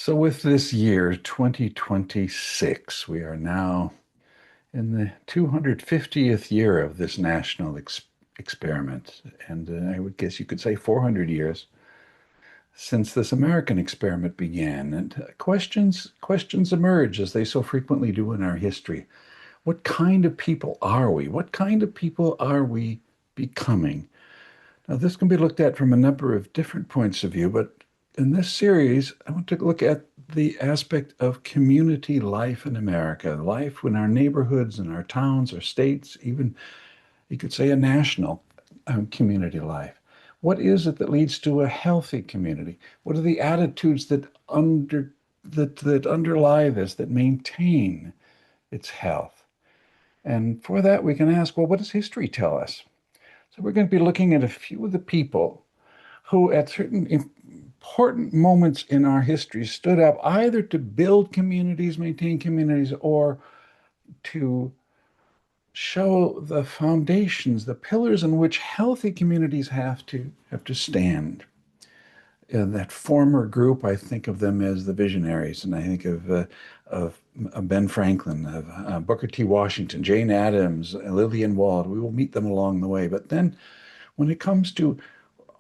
So, with this year, 2026, we are now in the 250th year of this national experiment. And I would guess you could say 400 years since this American experiment began. And questions emerge, as they so frequently do in our history. What kind of people are we? What kind of people are we becoming? Now, this can be looked at from a number of different points of view, but in this series, I want to look at the aspect of community life in America, life in our neighborhoods, in our towns, our states, even you could say a national community life. What is it that leads to a healthy community? What are the attitudes that underlie this, that maintain its health? And for that, we can ask, well, what does history tell us? So we're going to be looking at a few of the people who, at certain important moments in our history, stood up either to build communities, maintain communities, or to show the foundations, the pillars in which healthy communities have to stand. That former group, I think of them as the Visionaries, and I think of Ben Franklin, of Booker T. Washington, Jane Addams, Lillian Wald. We will meet them along the way. But then, when it comes to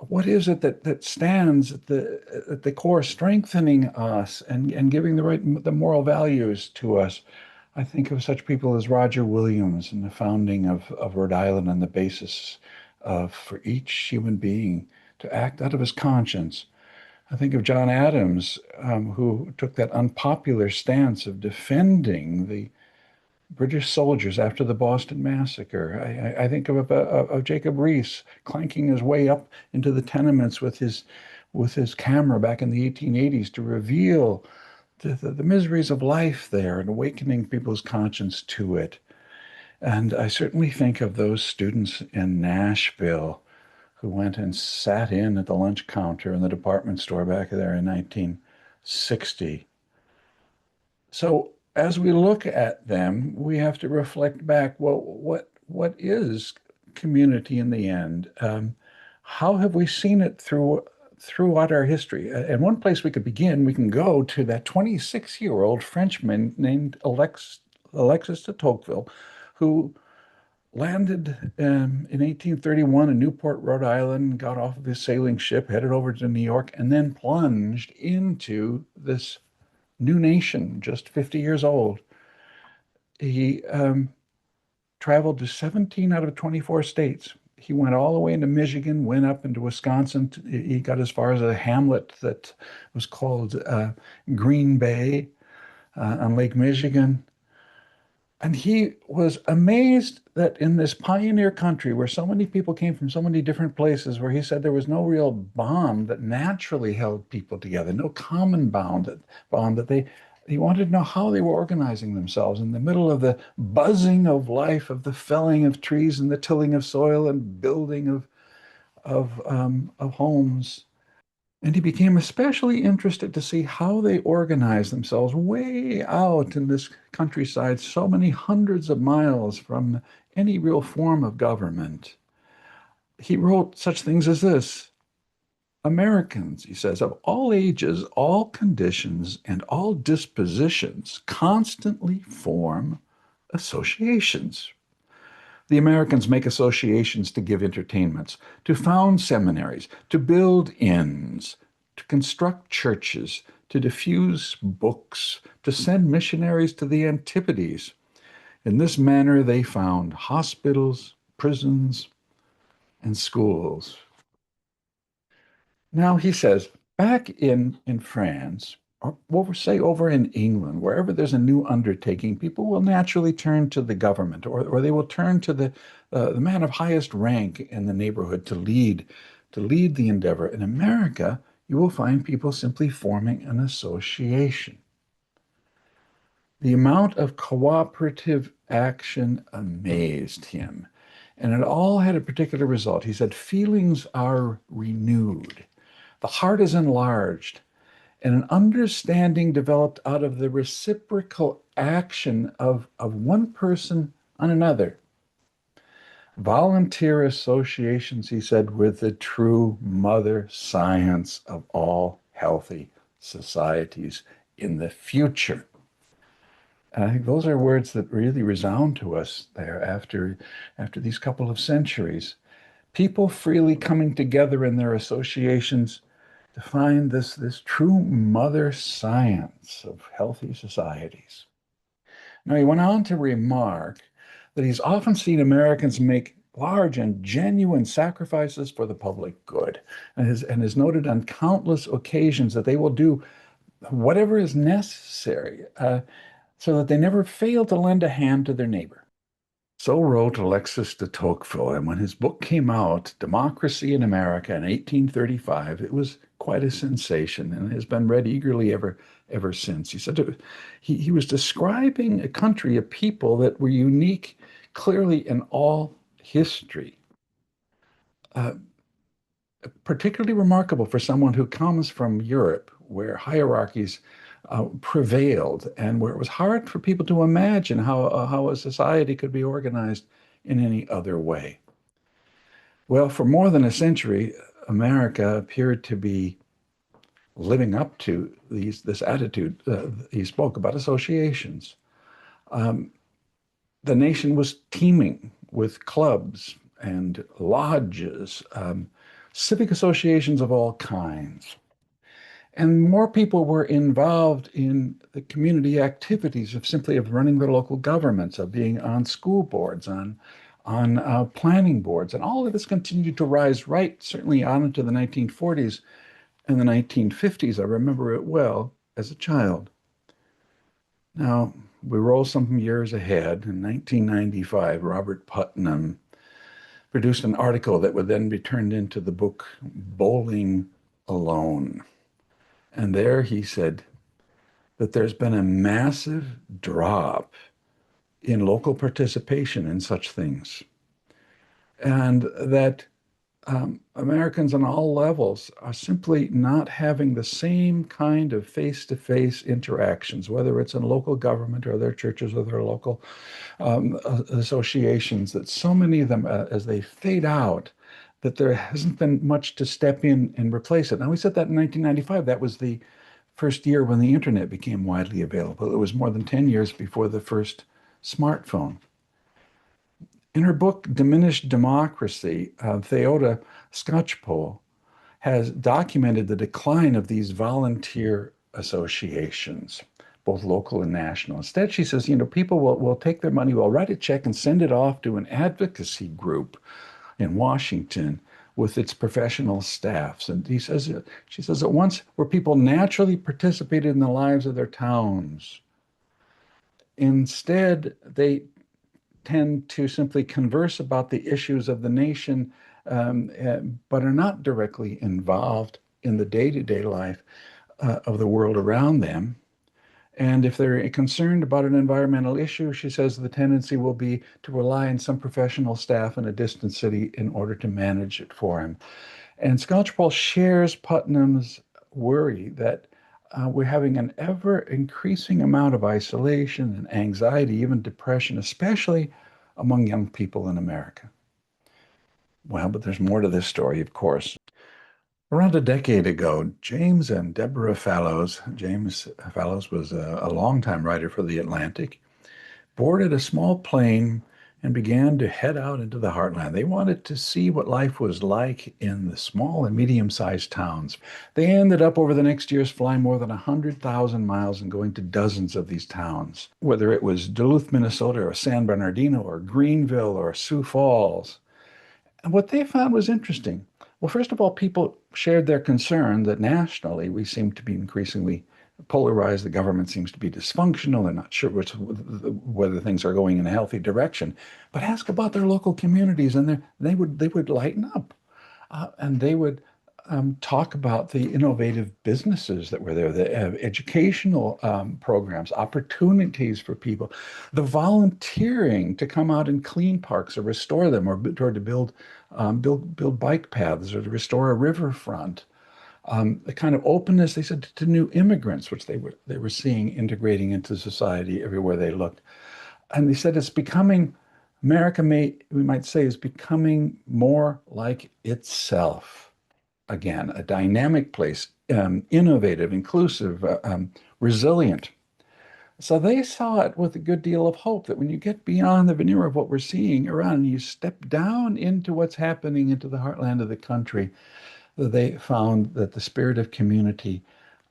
what is it that stands at the core, strengthening us and giving the moral values to us, I think of such people as Roger Williams and the founding of Rhode Island and the basis for each human being to act out of his conscience. I think of John Adams, who took that unpopular stance of defending the British soldiers after the Boston Massacre. I think of Jacob Riis clanking his way up into the tenements with his camera back in the 1880s to reveal the miseries of life there and awakening people's conscience to it. And I certainly think of those students in Nashville who went and sat in at the lunch counter in the department store back there in 1960. So as we look at them, we have to reflect back, well, what is community in the end? How have we seen it throughout our history? And one place we could begin, we can go to that 26-year-old Frenchman named Alexis de Tocqueville, who landed in 1831 in Newport, Rhode Island, got off of his sailing ship, headed over to New York, and then plunged into this new nation, just 50 years old. He traveled to 17 out of 24 states. He went all the way into Michigan, went up into Wisconsin. He got as far as a hamlet that was called Green Bay on Lake Michigan. And he was amazed that in this pioneer country where so many people came from so many different places, where he said there was no real bond that naturally held people together, no common bond that he wanted to know how they were organizing themselves in the middle of the buzzing of life, of the felling of trees and the tilling of soil and building of homes. And he became especially interested to see how they organized themselves way out in this countryside, so many hundreds of miles from any real form of government. He wrote such things as this: Americans, he says, of all ages, all conditions, and all dispositions constantly form associations. The Americans make associations to give entertainments, to found seminaries, to build inns, to construct churches, to diffuse books, to send missionaries to the Antipodes. In this manner, they found hospitals, prisons, and schools. Now, he says, back in France, or over in England, wherever there's a new undertaking, people will naturally turn to the government, or they will turn to the man of highest rank in the neighborhood to lead the endeavor. In America, you will find people simply forming an association. The amount of cooperative action amazed him, and it all had a particular result. He said, feelings are renewed, the heart is enlarged, and an understanding developed out of the reciprocal action of one person on another. Volunteer associations, he said, were the true mother science of all healthy societies in the future. And I think those are words that really resound to us there after these couple of centuries. People freely coming together in their associations to find this true mother science of healthy societies. Now, he went on to remark that he's often seen Americans make large and genuine sacrifices for the public good, and has noted on countless occasions that they will do whatever is necessary so that they never fail to lend a hand to their neighbor. So wrote Alexis de Tocqueville, and when his book came out, Democracy in America in 1835, it was quite a sensation and has been read eagerly ever since. He said he was describing a country, a people that were unique clearly in all history. Particularly remarkable for someone who comes from Europe, where hierarchies prevailed and where it was hard for people to imagine how a society could be organized in any other way. Well, for more than a century, America appeared to be living up to this attitude. He spoke about associations. Um, the nation was teeming with clubs and lodges, civic associations of all kinds. And more people were involved in the community activities of simply of running their local governments, of being on school boards, on planning boards, and all of this continued to rise right certainly on into the 1940s and the 1950s. I remember it well as a child. Now, we roll some years ahead. In 1995, Robert Putnam produced an article that would then be turned into the book Bowling Alone. And there he said that there's been a massive drop in local participation in such things. And that Americans on all levels are simply not having the same kind of face-to-face interactions, whether it's in local government or their churches or their local associations, that so many of them, as they fade out, that there hasn't been much to step in and replace it. Now, we said that in 1995. That was the first year when the internet became widely available. It was more than 10 years before the first smartphone. In her book, Diminished Democracy, Theoda Skocpol has documented the decline of these volunteer associations, both local and national. Instead, she says, people will take their money, will write a check and send it off to an advocacy group in Washington with its professional staffs. And she says that once where people naturally participated in the lives of their towns, instead they tend to simply converse about the issues of the nation, but are not directly involved in the day-to-day life of the world around them. And if they're concerned about an environmental issue, she says the tendency will be to rely on some professional staff in a distant city in order to manage it for him. And Skocpol shares Putnam's worry that we're having an ever increasing amount of isolation and anxiety, even depression, especially among young people in America. Well, but there's more to this story, of course. Around a decade ago, James and Deborah Fallows, James Fallows was a longtime writer for The Atlantic, boarded a small plane and began to head out into the heartland. They wanted to see what life was like in the small and medium-sized towns. They ended up over the next years flying more than 100,000 miles and going to dozens of these towns, whether it was Duluth, Minnesota, or San Bernardino, or Greenville, or Sioux Falls. And what they found was interesting. Well, first of all, people shared their concern that nationally we seem to be increasingly polarized. The government seems to be dysfunctional. They're not sure whether things are going in a healthy direction. But ask about their local communities, and they would lighten up, and they would talk about the innovative businesses that were there, the educational programs, opportunities for people, the volunteering to come out and clean parks or restore them, or to build bike paths, or to restore a riverfront. The kind of openness, they said, to new immigrants, which they were seeing integrating into society everywhere they looked. And they said it's becoming, America we might say, is becoming more like itself. Again, a dynamic place innovative, inclusive, resilient. So they saw it with a good deal of hope that when you get beyond the veneer of what we're seeing around and you step down into what's happening into the heartland of the country, they found that the spirit of community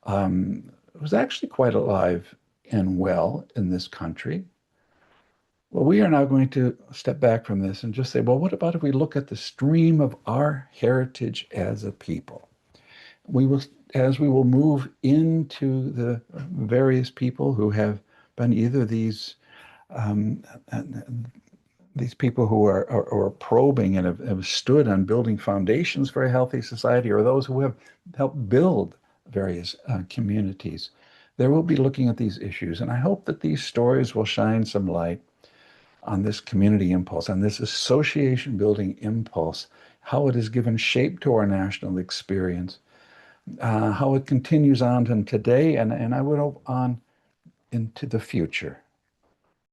was actually quite alive and well in this country. Well, we are now going to step back from this and just say, well, what about if we look at the stream of our heritage as a people? We will, as we will move into the various people who have been either um, these people who are probing and have stood on building foundations for a healthy society, or those who have helped build various communities. They will be looking at these issues, and I hope that these stories will shine some light on this community impulse, on this association building impulse, how it has given shape to our national experience, how it continues on to today, and I would hope on into the future.